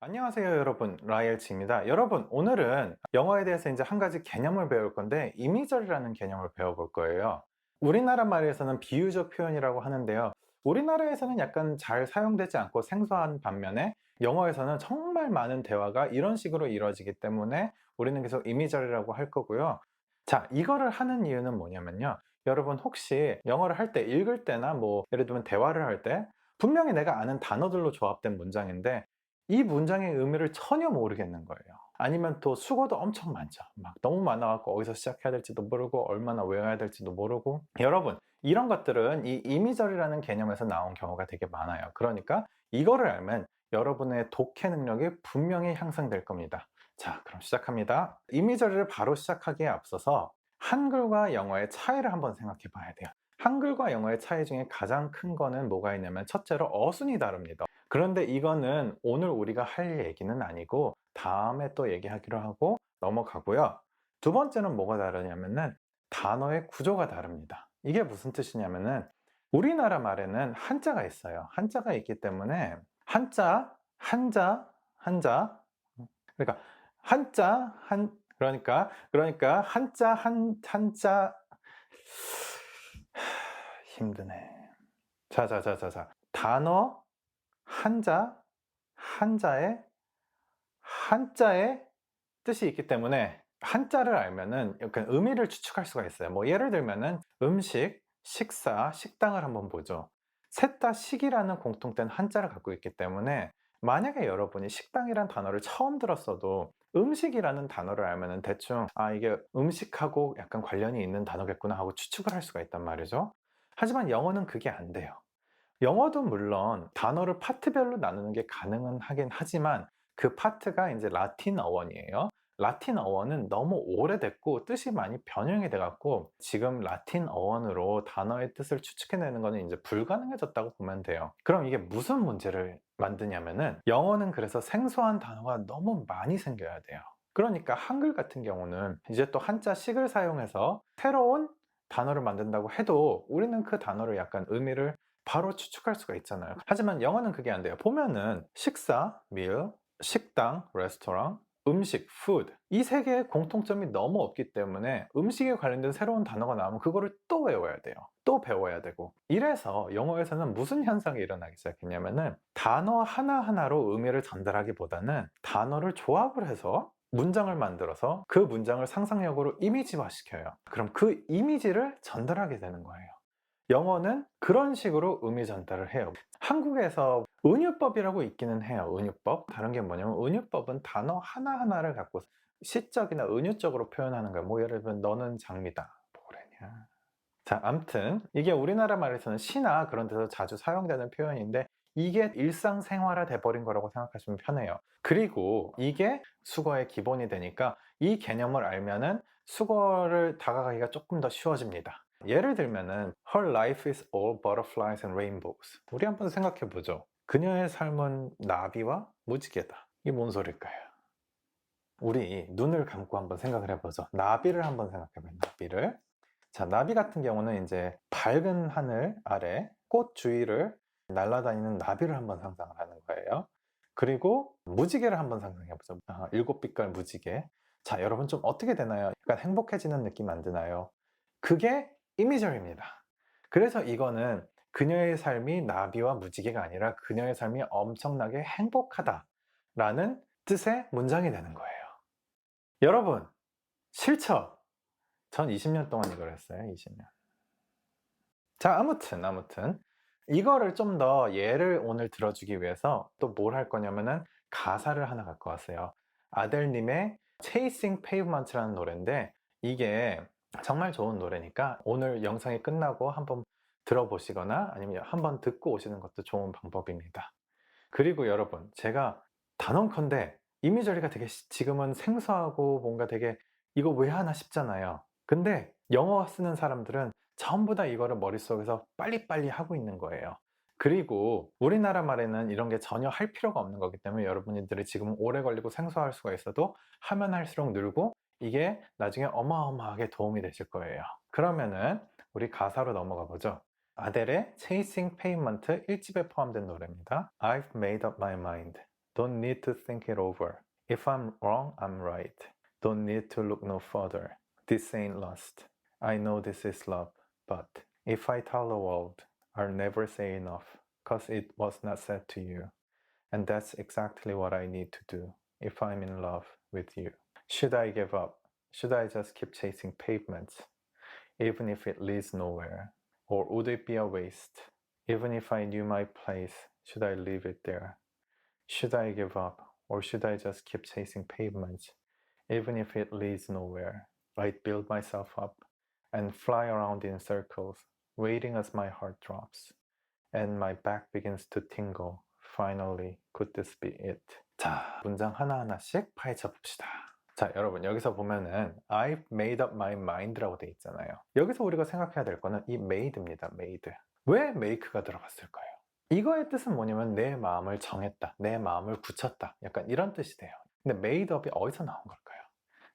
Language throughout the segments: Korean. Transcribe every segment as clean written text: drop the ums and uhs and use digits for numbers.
안녕하세요 여러분, 라이엘치입니다. 여러분, 오늘은 영어에 대해서 이제 한 가지 개념을 배울 건데 이미절이라는 개념을 배워볼 거예요. 우리나라 말에서는 비유적 표현이라고 하는데요, 우리나라에서는 약간 잘 사용되지 않고 생소한 반면에 영어에서는 정말 많은 대화가 이런 식으로 이루어지기 때문에 우리는 계속 이미절이라고 할 거고요. 자, 이거를 하는 이유는 뭐냐면요, 여러분 혹시 영어를 할 때, 읽을 때나 뭐 예를 들면 대화를 할 때 분명히 내가 아는 단어들로 조합된 문장인데 이 문장의 의미를 전혀 모르겠는 거예요. 아니면 또 수거도 엄청 많죠. 막 너무 많아 갖고 어디서 시작해야 될지도 모르고 얼마나 외워야 될지도 모르고. 여러분, 이런 것들은 이 이미절이라는 개념에서 나온 경우가 되게 많아요. 그러니까 이거를 알면 여러분의 독해 능력이 분명히 향상될 겁니다. 자, 그럼 시작합니다. 이미절을 바로 시작하기에 앞서서 한글과 영어의 차이를 한번 생각해 봐야 돼요. 한글과 영어의 차이 중에 가장 큰 거는 뭐가 있냐면, 첫째로 어순이 다릅니다. 그런데 이거는 오늘 우리가 할 얘기는 아니고 다음에 또 얘기하기로 하고 넘어가고요. 두 번째는 뭐가 다르냐면은 단어의 구조가 다릅니다. 이게 무슨 뜻이냐면은, 우리나라 말에는 한자가 있어요. 한자가 있기 때문에 한자, 그러니까 그러니까 한자 힘드네. 자자자자자, 단어 한자, 한자에 한자의 뜻이 있기 때문에 한자를 알면은 약간 의미를 추측할 수가 있어요. 뭐 예를 들면은 음식, 식사, 식당을 한번 보죠. 셋 다 식이라는 공통된 한자를 갖고 있기 때문에 만약에 여러분이 식당이란 단어를 처음 들었어도 음식이라는 단어를 알면은 대충 이게 음식하고 약간 관련이 있는 단어겠구나 하고 추측을 할 수가 있단 말이죠. 하지만 영어는 그게 안 돼요. 영어도 물론 단어를 파트별로 나누는 게 가능은 하긴 하지만 그 파트가 이제 라틴 어원이에요. 라틴 어원은 너무 오래됐고 뜻이 많이 변형이 돼 갖고 지금 라틴 어원으로 단어의 뜻을 추측해내는 거는 이제 불가능해졌다고 보면 돼요. 그럼 이게 무슨 문제를 만드냐면은, 영어는 그래서 생소한 단어가 너무 많이 생겨야 돼요. 그러니까 한글 같은 경우는 이제 또 한자식을 사용해서 새로운 단어를 만든다고 해도 우리는 그 단어를 약간 의미를 바로 추측할 수가 있잖아요. 하지만 영어는 그게 안 돼요. 보면은 식사, meal, 식당, restaurant, 음식, food, 이 세 개의 공통점이 너무 없기 때문에 음식에 관련된 새로운 단어가 나오면 그거를 또 외워야 돼요. 또 배워야 되고. 이래서 영어에서는 무슨 현상이 일어나기 시작했냐면은, 단어 하나하나로 의미를 전달하기보다는 단어를 조합을 해서 문장을 만들어서 그 문장을 상상력으로 이미지화 시켜요. 그럼 그 이미지를 전달하게 되는 거예요. 영어는 그런 식으로 의미 전달을 해요. 한국에서 은유법이라고 있기는 해요. 은유법. 다른 게 뭐냐면, 은유법은 단어 하나하나를 갖고 시적이나 은유적으로 표현하는 거예요. 뭐 예를 들면 너는 장미다. 뭐래냐. 자, 암튼 이게 우리나라 말에서는 시나 그런 데서 자주 사용되는 표현인데 이게 일상생활화 돼버린 거라고 생각하시면 편해요. 그리고 이게 수거의 기본이 되니까 이 개념을 알면은 수거를 다가가기가 조금 더 쉬워집니다. 예를 들면은 Her life is all butterflies and rainbows. 우리 한번 생각해 보죠. 그녀의 삶은 나비와 무지개다. 이게 뭔 소릴까요? 우리 눈을 감고 한번 생각을 해보죠. 나비를 한번 생각해봐요. 나비를. 자, 나비 같은 경우는 이제 밝은 하늘 아래 꽃 주위를 날아다니는 나비를 한번 상상을 하는 거예요. 그리고 무지개를 한번 상상해 보죠. 일곱 빛깔 무지개. 자, 여러분 좀 어떻게 되나요? 약간 행복해지는 느낌 안 드나요? 그게 이미절입니다. 그래서 이거는 그녀의 삶이 나비와 무지개가 아니라 그녀의 삶이 엄청나게 행복하다라는 뜻의 문장이 되는 거예요. 여러분, 싫죠? 전 20년 동안 이걸 했어요. 20년. 자, 아무튼 이거를 좀 더 예를 오늘 들어주기 위해서 또 뭘 할 거냐면은 가사를 하나 갖고 왔어요. 아델님의 Chasing Pavement라는 노래인데, 이게 정말 좋은 노래니까 오늘 영상이 끝나고 한번 들어보시거나 아니면 한번 듣고 오시는 것도 좋은 방법입니다. 그리고 여러분, 제가 단언컨대 이미저리가 되게 지금은 생소하고 뭔가 되게 이거 왜 하나 싶잖아요. 근데 영어 쓰는 사람들은 전부 다 이거를 머릿속에서 빨리빨리 하고 있는 거예요. 그리고 우리나라 말에는 이런 게 전혀 할 필요가 없는 거기 때문에 여러분들이 지금 오래 걸리고 생소할 수가 있어도 하면 할수록 늘고 이게 나중에 어마어마하게 도움이 되실 거예요. 그러면은 우리 가사로 넘어가 보죠. 아델의 Chasing Pavement 1집에 포함된 노래입니다. I've made up my mind. Don't need to think it over. If I'm wrong, I'm right. Don't need to look no further. This ain't lust. I know this is love, but if I tell the world, I'll never say enough, 'cause it was not said to you. And that's exactly what I need to do if I'm in love with you. Should I give up? Should I just keep chasing pavements, even if it leads nowhere? Or would it be a waste? Even if I knew my place, should I leave it there? Should I give up? Or should I just keep chasing pavements, even if it leads nowhere? I'd build myself up and fly around in circles, waiting as my heart drops and my back begins to tingle. Finally, could this be it? 자, 문장 하나하나씩 파헤쳐 봅시다. 자, 여러분 여기서 보면은 I've made up my mind라고 돼 있잖아요. 여기서 우리가 생각해야 될 거는 이 made입니다. made. 왜 make가 들어갔을까요? 이거의 뜻은 뭐냐면 내 마음을 정했다, 내 마음을 굳혔다, 약간 이런 뜻이 돼요. 근데 made up이 어디서 나온 걸까요?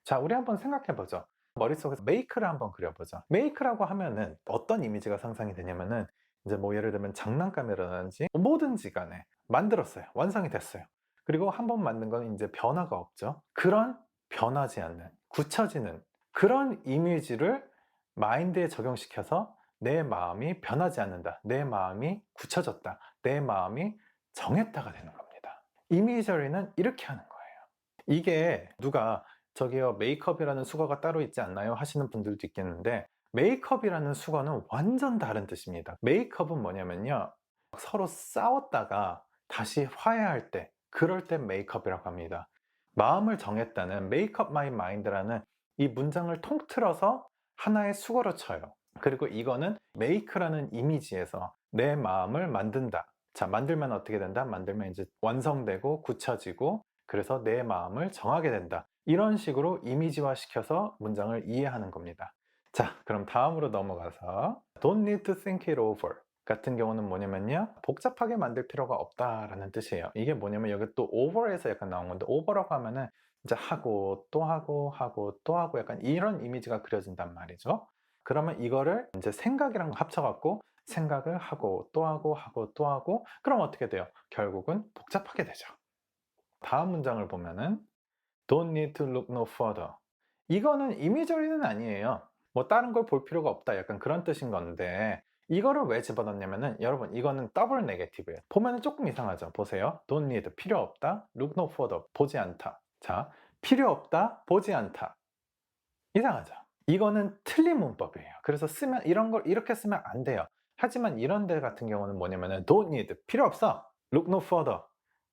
자, 우리 한번 생각해 보죠. 머릿속에서 make를 한번 그려보죠. make라고 하면은 어떤 이미지가 상상이 되냐면은 이제 뭐 예를 들면 장난감이라든지 뭐든지 간에 만들었어요. 완성이 됐어요. 그리고 한 번 만든 건 이제 변화가 없죠. 그런 변하지 않는, 굳혀지는 그런 이미지를 마인드에 적용시켜서 내 마음이 변하지 않는다, 내 마음이 굳혀졌다, 내 마음이 정했다가 되는 겁니다. 이미저리는 이렇게 하는 거예요. 이게 누가 저기요 메이크업이라는 수거가 따로 있지 않나요? 하시는 분들도 있겠는데 메이크업이라는 수거는 완전 다른 뜻입니다. 메이크업은 뭐냐면요, 서로 싸웠다가 다시 화해할 때, 그럴 때 메이크업이라고 합니다. 마음을 정했다는 make up my mind라는 이 문장을 통틀어서 하나의 수거로 쳐요. 그리고 이거는 make라는 이미지에서 내 마음을 만든다. 자, 만들면 어떻게 된다? 만들면 이제 완성되고 굳혀지고 그래서 내 마음을 정하게 된다. 이런 식으로 이미지화 시켜서 문장을 이해하는 겁니다. 자, 그럼 다음으로 넘어가서 Don't need to think it over 같은 경우는 뭐냐면요, 복잡하게 만들 필요가 없다라는 뜻이에요. 이게 뭐냐면 여기 또 over에서 약간 나온 건데 over라고 하면은 이제 하고 또 하고 하고 또 하고 약간 이런 이미지가 그려진단 말이죠. 그러면 이거를 이제 생각이랑 합쳐갖고 생각을 하고 또 하고 하고 또 하고 그럼 어떻게 돼요? 결국은 복잡하게 되죠. 다음 문장을 보면은 Don't need to look no further. 이거는 이미저리는 아니에요. 뭐 다른 걸 볼 필요가 없다 약간 그런 뜻인 건데 이거를 왜 집어넣냐면은 여러분 이거는 더블 네게티브예요. 보면은 조금 이상하죠. 보세요. Don't need 필요 없다. Look no further 보지 않다. 자, 필요 없다. 보지 않다. 이상하죠. 이거는 틀린 문법이에요. 그래서 쓰면 이런 걸 이렇게 쓰면 안 돼요. 하지만 이런 데 같은 경우는 뭐냐면은 don't need 필요 없어. Look no further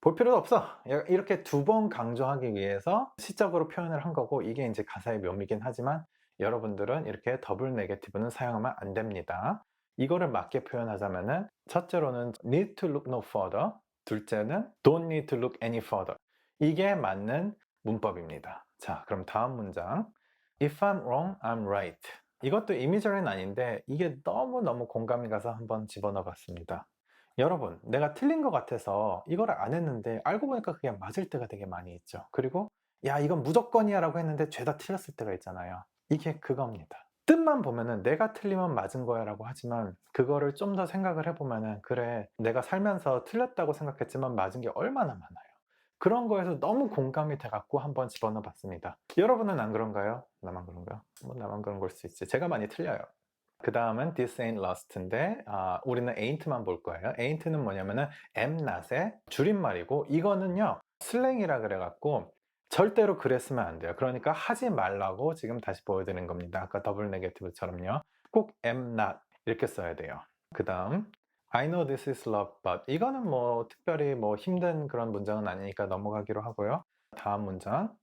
볼 필요도 없어. 이렇게 두 번 강조하기 위해서 시적으로 표현을 한 거고 이게 이제 가사의 묘미긴 하지만 여러분들은 이렇게 더블 네게티브는 사용하면 안 됩니다. 이거를 맞게 표현하자면은 첫째로는 need to look no further, 둘째는 don't need to look any further. 이게 맞는 문법입니다. 자, 그럼 다음 문장. If I'm wrong, I'm right. 이것도 이미저리는 아닌데 이게 너무너무 공감이 가서 한번 집어넣어 봤습니다. 여러분, 내가 틀린 것 같아서 이걸 안 했는데 알고 보니까 그게 맞을 때가 되게 많이 있죠. 그리고 야, 이건 무조건이야 라고 했는데 죄다 틀렸을 때가 있잖아요. 이게 그겁니다. 뜻만 보면은 내가 틀리면 맞은 거야 라고 하지만 그거를 좀 더 생각을 해보면은 그래, 내가 살면서 틀렸다고 생각했지만 맞은 게 얼마나 많아요. 그런 거에서 너무 공감이 돼갖고 한번 집어넣어 봤습니다. 여러분은 안 그런가요? 나만 그런가요? 뭐 나만 그런 걸 수 있지. 제가 많이 틀려요. 그 다음은 this ain't lust인데 우리는 ain't만 볼 거예요. ain't는 뭐냐면은 am not의 줄임말이고 이거는요 슬랭이라 그래갖고 절대로 그랬으면 안 돼요. 그러니까 하지 말라고 지금 다시 보여드리는 겁니다. 아까 더블 네게티브처럼요. 꼭 am not 이렇게 써야 돼요. 그 다음 I know this is love but 이거는 뭐 특별히 뭐 힘든 그런 문장은 아니니까 넘어가기로 하고요. 다음 문장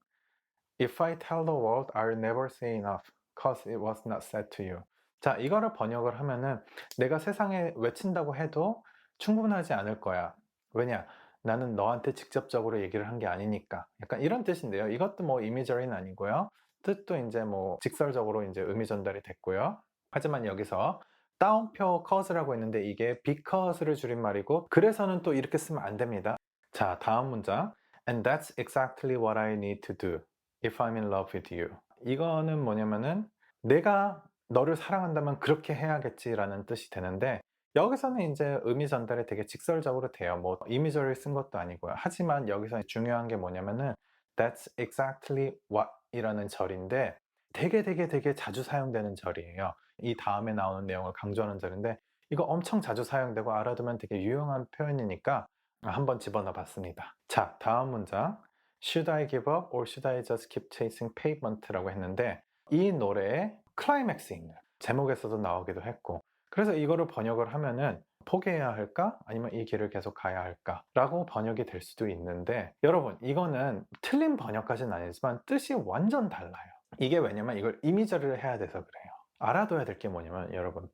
If I tell the world I'll never say enough cause it was not said to you. 자, 이거를 번역을 하면은 내가 세상에 외친다고 해도 충분하지 않을 거야. 왜냐? 나는 너한테 직접적으로 얘기를 한 게 아니니까. 약간 이런 뜻인데요. 이것도 뭐 이미저리는 아니고요. 뜻도 이제 뭐 직설적으로 이제 의미 전달이 됐고요. 하지만 여기서 따옴표 cause라고 했는데 이게 because를 줄임말이고 그래서는 또 이렇게 쓰면 안 됩니다. 자, 다음 문장. And that's exactly what I need to do if I'm in love with you. 이거는 뭐냐면은 내가 너를 사랑한다면 그렇게 해야겠지라는 뜻이 되는데 여기서는 이제 의미 전달이 되게 직설적으로 돼요. 뭐 이미저를 쓴 것도 아니고요. 하지만 여기서 중요한 게 뭐냐면은 That's exactly what 이라는 절인데 되게 자주 사용되는 절이에요. 이 다음에 나오는 내용을 강조하는 절인데 이거 엄청 자주 사용되고 알아두면 되게 유용한 표현이니까 한번 집어넣어 봤습니다. 자, 다음 문장. Should I give up or should I just keep chasing pavement라고 했는데 이 노래의 클라이맥스에 있는 제목에서도 나오기도 했고 그래서 이거를 번역을 하면은 포기해야 할까? 아니면 이 길을 계속 가야 할까? 라고 번역이 될 수도 있는데 여러분 이거는 틀린 번역까지는 아니지만 뜻이 완전 달라요. 이게 왜냐면 이걸 이미저리를 해야 돼서 그래요. 알아둬야 될 게 뭐냐면 여러분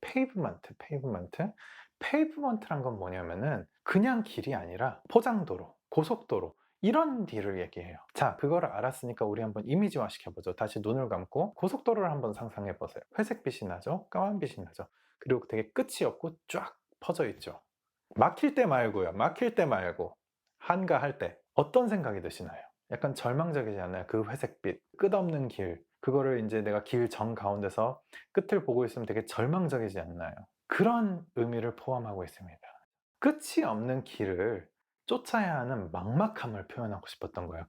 페이브먼트란 건 뭐냐면은 그냥 길이 아니라 포장도로, 고속도로 이런 길을 얘기해요. 자, 그거를 알았으니까 우리 한번 이미지화 시켜보죠. 다시 눈을 감고 고속도로를 한번 상상해 보세요. 회색빛이 나죠? 까만빛이 나죠? 그리고 되게 끝이 없고 쫙 퍼져 있죠. 막힐 때 말고요. 막힐 때 말고 한가할 때 어떤 생각이 드시나요? 약간 절망적이지 않나요? 그 회색빛, 끝없는 길, 그거를 이제 내가 길 정 가운데서 끝을 보고 있으면 되게 절망적이지 않나요? 그런 의미를 포함하고 있습니다. 끝이 없는 길을 쫓아야 하는 막막함을 표현하고 싶었던 거예요.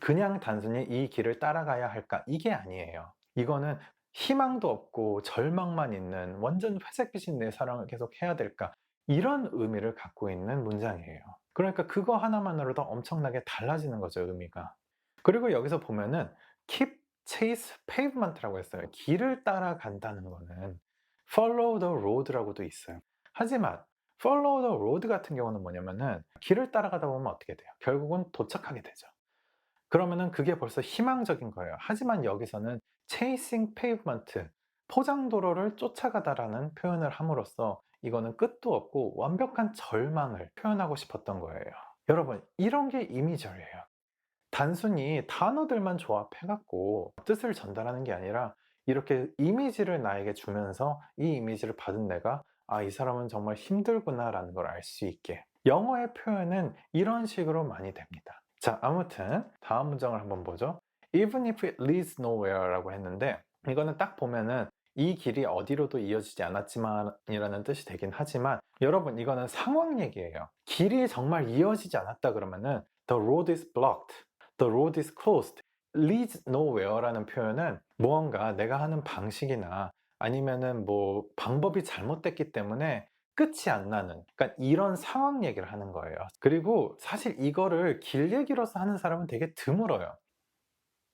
그냥 단순히 이 길을 따라가야 할까? 이게 아니에요. 이거는 희망도 없고 절망만 있는 완전 회색빛인 내 사랑을 계속 해야 될까? 이런 의미를 갖고 있는 문장이에요. 그러니까 그거 하나만으로도 엄청나게 달라지는 거죠, 의미가. 그리고 여기서 보면은 keep chase pavement라고 했어요. 길을 따라간다는 거는 follow the road라고도 있어요. 하지만 follow the road 같은 경우는 뭐냐면은 길을 따라가다 보면 어떻게 돼요? 결국은 도착하게 되죠. 그러면은 그게 벌써 희망적인 거예요. 하지만 여기서는 chasing pavement, 포장도로를 쫓아가다라는 표현을 함으로써 이거는 끝도 없고 완벽한 절망을 표현하고 싶었던 거예요. 여러분, 이런 게 이미절이에요. 단순히 단어들만 조합해 갖고 뜻을 전달하는 게 아니라 이렇게 이미지를 나에게 주면서 이 이미지를 받은 내가 '아, 이 사람은 정말 힘들구나.'라는 걸 알 수 있게. 영어의 표현은 이런 식으로 많이 됩니다. 자, 아무튼 다음 문장을 한번 보죠. Even if it leads nowhere라고 했는데 이거는 딱 보면은 이 길이 어디로도 이어지지 않았지만이라는 뜻이 되긴 하지만 여러분 이거는 상황 얘기예요. 길이 정말 이어지지 않았다 그러면은 The road is blocked. The road is closed. leads nowhere라는 표현은 무언가 내가 하는 방식이나 아니면은 뭐 방법이 잘못됐기 때문에 끝이 안 나는, 그러니까 이런 상황 얘기를 하는 거예요. 그리고 사실 이거를 길 얘기로서 하는 사람은 되게 드물어요.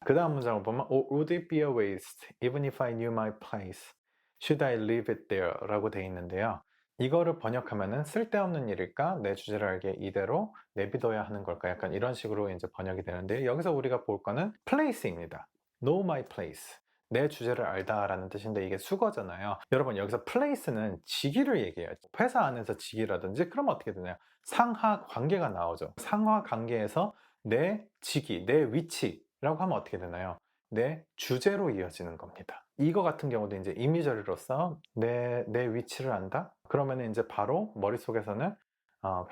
그 다음 문장을 보면 Would it be a waste even if I knew my place? Should I leave it there? 라고 돼 있는데요. 이거를 번역하면은 쓸데없는 일일까? 내 주제를 알게 이대로 내비둬야 하는 걸까? 약간 이런 식으로 이제 번역이 되는데 여기서 우리가 볼 거는 place입니다. Know my place. 내 주제를 알다라는 뜻인데 이게 수거잖아요. 여러분 여기서 place는 직위를 얘기해요. 회사 안에서 직위라든지 그럼 어떻게 되나요? 상하 관계가 나오죠. 상하 관계에서 내 직위, 내 위치라고 하면 어떻게 되나요? 내 주제로 이어지는 겁니다. 이거 같은 경우도 이제 이미저리로서 내 위치를 안다? 그러면 이제 바로 머릿속에서는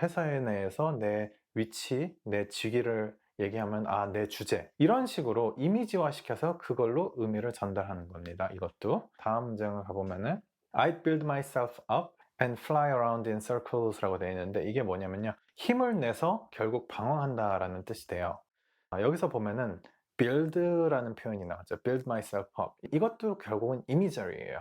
회사 내에서 내 위치, 내 직위를 얘기하면 내 주제. 이런 식으로 이미지화 시켜서 그걸로 의미를 전달하는 겁니다. 이것도. 다음 문장을 가보면은 I build myself up and fly around in circles 라고 되어 있는데 이게 뭐냐면요. 힘을 내서 결국 방황한다 라는 뜻이 돼요. 여기서 보면은 build라는 표현이 나왔죠. build myself up. 이것도 결국은 이미저리예요.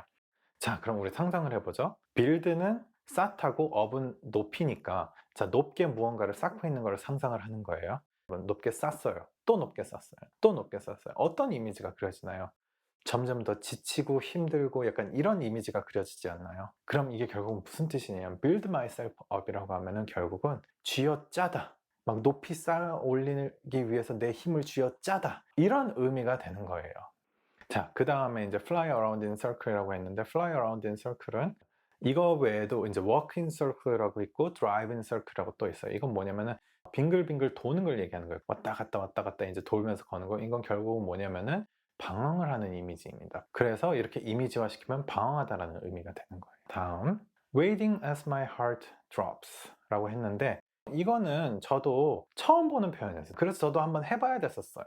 자, 그럼 우리 상상을 해보죠. build는 쌓다고 up은 높이니까 자, 높게 무언가를 쌓고 있는 걸 상상을 하는 거예요. 높게 쌓았어요. 또 높게 쌓았어요. 또 높게 쌓았어요. 어떤 이미지가 그려지나요? 점점 더 지치고 힘들고 약간 이런 이미지가 그려지지 않나요? 그럼 이게 결국은 무슨 뜻이냐면 build myself up이라고 하면은 결국은 쥐어짜다. 막 높이 쌓아 올리기 위해서 내 힘을 쥐어짜다. 이런 의미가 되는 거예요. 자, 그 다음에 이제 fly around in circle이라고 했는데 fly around in circle은 이거 외에도 이제 walk in circle이라고 있고 drive in circle이라고 또 있어요. 이건 뭐냐면은 빙글빙글 도는 걸 얘기하는 거예요. 왔다 갔다 이제 돌면서 거는 거. 이건 결국은 뭐냐면은 방황을 하는 이미지입니다. 그래서 이렇게 이미지화 시키면 방황하다라는 의미가 되는 거예요. 다음, waiting as my heart drops 라고 했는데 이거는 저도 처음 보는 표현이었어요. 그래서 저도 한번 해봐야 됐었어요.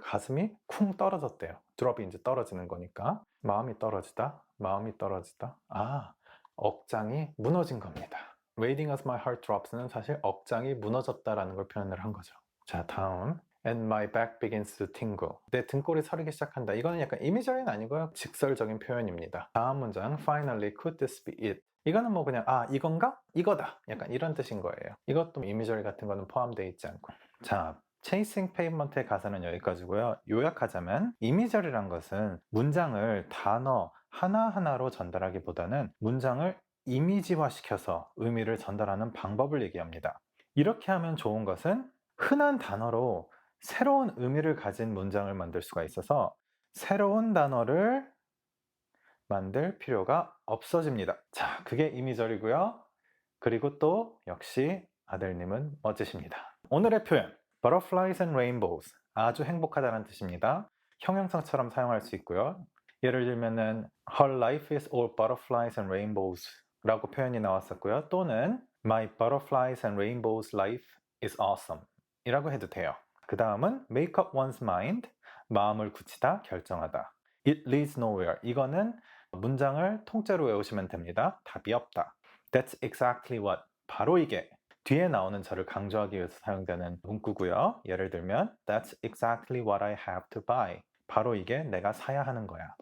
가슴이 쿵 떨어졌대요. 드롭이 이제 떨어지는 거니까. 마음이 떨어지다. 억장이 무너진 겁니다. Waiting as my heart drops는 사실 억장이 무너졌다라는 걸 표현을 한 거죠. 자, 다음. And my back begins to tingle. 내 등골이 서리기 시작한다. 이거는 약간 이미저리는 아니고요. 직설적인 표현입니다. 다음 문장. Finally, could this be it? 이거는 뭐 그냥 이건가? 이거다. 약간 이런 뜻인 거예요. 이것도 이미저리 같은 거는 포함되어 있지 않고. 자, Chasing Pavement의 가사는 여기까지고요. 요약하자면 이미저리란 것은 문장을 단어 하나하나로 전달하기보다는 문장을 이미지화시켜서 의미를 전달하는 방법을 얘기합니다. 이렇게 하면 좋은 것은 흔한 단어로 새로운 의미를 가진 문장을 만들 수가 있어서 새로운 단어를 만들 필요가 없어집니다. 자, 그게 이미절이고요. 그리고 또 역시 아들님은 멋지십니다. 오늘의 표현 Butterflies and Rainbows 아주 행복하다는 뜻입니다. 형용사처럼 사용할 수 있고요. 예를 들면은 Her life is all butterflies and rainbows 라고 표현이 나왔었고요. 또는 My butterflies and rainbows life is awesome 이라고 해도 돼요. 그 다음은 make up one's mind 마음을 굳히다, 결정하다. It leads nowhere 이거는 문장을 통째로 외우시면 됩니다. 답이 없다. That's exactly what 바로 이게 뒤에 나오는 절을 강조하기 위해서 사용되는 문구고요. 예를 들면 That's exactly what I have to buy 바로 이게 내가 사야 하는 거야.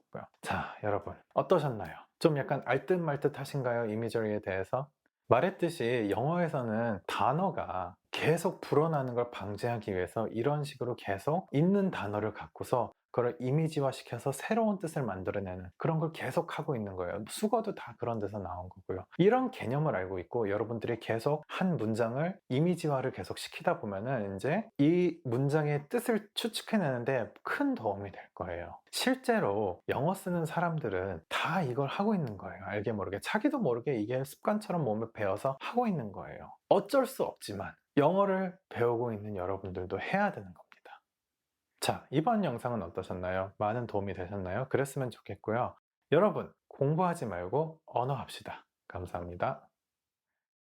자, 여러분 어떠셨나요? 좀 약간 알듯 말듯 하신가요? 이미저리에 대해서? 말했듯이 영어에서는 단어가 계속 불어나는 걸 방지하기 위해서 이런 식으로 계속 있는 단어를 갖고서 그걸 이미지화시켜서 새로운 뜻을 만들어내는 그런 걸 계속 하고 있는 거예요. 수거도 다 그런 데서 나온 거고요. 이런 개념을 알고 있고 여러분들이 계속 한 문장을 이미지화를 계속 시키다 보면은 이제 이 문장의 뜻을 추측해내는데 큰 도움이 될 거예요. 실제로 영어 쓰는 사람들은 다 이걸 하고 있는 거예요. 알게 모르게 자기도 모르게 이게 습관처럼 몸에 배어서 하고 있는 거예요. 어쩔 수 없지만 영어를 배우고 있는 여러분들도 해야 되는 겁니다. 자, 이번 영상은 어떠셨나요? 많은 도움이 되셨나요? 그랬으면 좋겠고요. 여러분, 공부하지 말고 언어합시다. 감사합니다.